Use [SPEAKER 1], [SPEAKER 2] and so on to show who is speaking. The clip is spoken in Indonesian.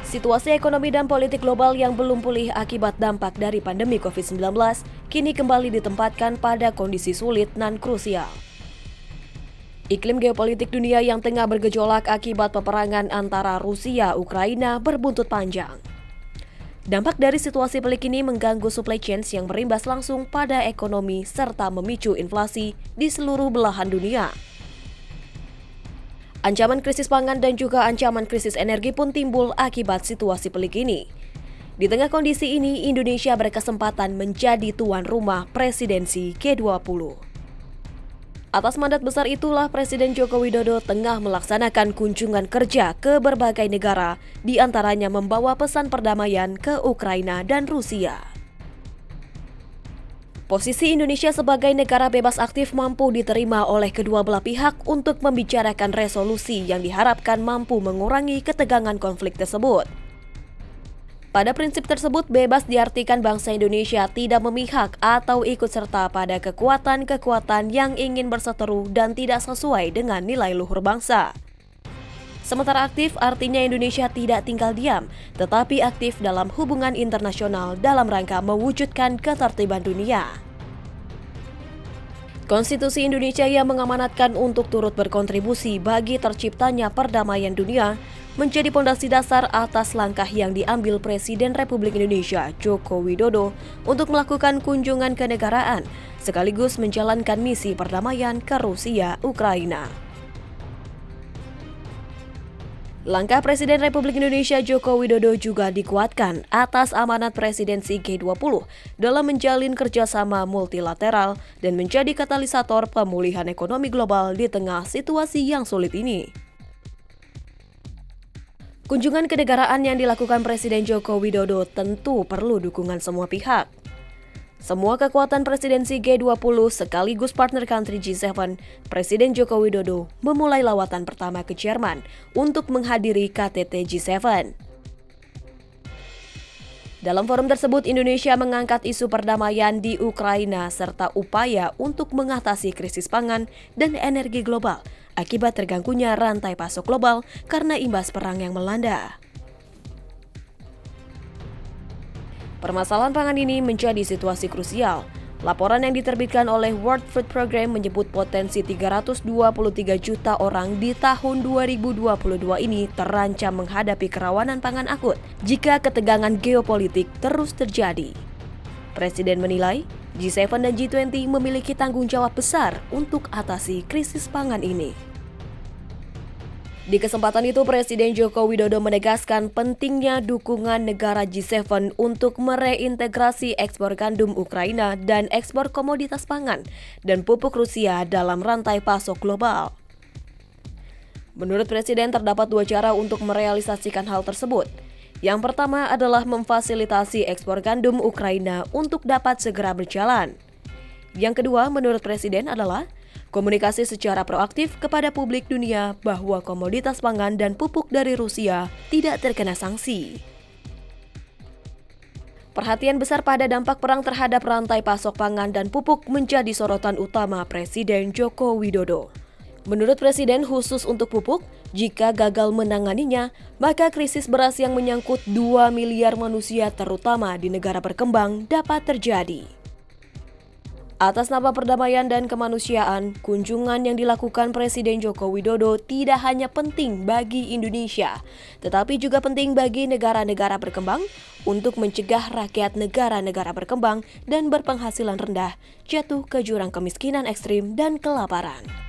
[SPEAKER 1] Situasi ekonomi dan politik global yang belum pulih akibat dampak dari pandemi COVID-19 kini kembali ditempatkan pada kondisi sulit dan krusial. Iklim geopolitik dunia yang tengah bergejolak akibat peperangan antara Rusia dan Ukraina berbuntut panjang. Dampak dari situasi pelik ini mengganggu supply chains yang berimbas langsung pada ekonomi serta memicu inflasi di seluruh belahan dunia. Ancaman krisis pangan dan juga ancaman krisis energi pun timbul akibat situasi pelik ini. Di tengah kondisi ini, Indonesia berkesempatan menjadi tuan rumah presidensi G20. Atas mandat besar itulah Presiden Joko Widodo tengah melaksanakan kunjungan kerja ke berbagai negara, di antaranya membawa pesan perdamaian ke Ukraina dan Rusia. Posisi Indonesia sebagai negara bebas aktif mampu diterima oleh kedua belah pihak untuk membicarakan resolusi yang diharapkan mampu mengurangi ketegangan konflik tersebut. Pada prinsip tersebut, bebas diartikan bangsa Indonesia tidak memihak atau ikut serta pada kekuatan-kekuatan yang ingin berseteru dan tidak sesuai dengan nilai luhur bangsa. Sementara aktif artinya Indonesia tidak tinggal diam, tetapi aktif dalam hubungan internasional dalam rangka mewujudkan ketertiban dunia. Konstitusi Indonesia yang mengamanatkan untuk turut berkontribusi bagi terciptanya perdamaian dunia menjadi pondasi dasar atas langkah yang diambil Presiden Republik Indonesia Joko Widodo untuk melakukan kunjungan kenegaraan sekaligus menjalankan misi perdamaian ke Rusia, Ukraina. Langkah Presiden Republik Indonesia Joko Widodo juga dikuatkan atas amanat presidensi G20 dalam menjalin kerjasama multilateral dan menjadi katalisator pemulihan ekonomi global di tengah situasi yang sulit ini. Kunjungan kenegaraan yang dilakukan Presiden Joko Widodo tentu perlu dukungan semua pihak. Semua kekuatan presidensi G20 sekaligus partner country G7, Presiden Joko Widodo memulai lawatan pertama ke Jerman untuk menghadiri KTT G7. Dalam forum tersebut, Indonesia mengangkat isu perdamaian di Ukraina serta upaya untuk mengatasi krisis pangan dan energi global akibat terganggunya rantai pasok global karena imbas perang yang melanda. Permasalahan pangan ini menjadi situasi krusial. Laporan yang diterbitkan oleh World Food Programme menyebut potensi 323 juta orang di tahun 2022 ini terancam menghadapi kerawanan pangan akut jika ketegangan geopolitik terus terjadi. Presiden menilai G7 dan G20 memiliki tanggung jawab besar untuk atasi krisis pangan ini. Di kesempatan itu, Presiden Joko Widodo menegaskan pentingnya dukungan negara G7 untuk mereintegrasi ekspor gandum Ukraina dan ekspor komoditas pangan dan pupuk Rusia dalam rantai pasok global. Menurut Presiden, terdapat dua cara untuk merealisasikan hal tersebut. Yang pertama adalah memfasilitasi ekspor gandum Ukraina untuk dapat segera berjalan. Yang kedua, menurut Presiden adalah komunikasi secara proaktif kepada publik dunia bahwa komoditas pangan dan pupuk dari Rusia tidak terkena sanksi. Perhatian besar pada dampak perang terhadap rantai pasok pangan dan pupuk menjadi sorotan utama Presiden Joko Widodo. Menurut Presiden, khusus untuk pupuk, jika gagal menanganinya, maka krisis beras yang menyangkut 2 miliar manusia terutama di negara berkembang dapat terjadi. Atas nama perdamaian dan kemanusiaan, kunjungan yang dilakukan Presiden Joko Widodo tidak hanya penting bagi Indonesia, tetapi juga penting bagi negara-negara berkembang untuk mencegah rakyat negara-negara berkembang dan berpenghasilan rendah jatuh ke jurang kemiskinan ekstrim dan kelaparan.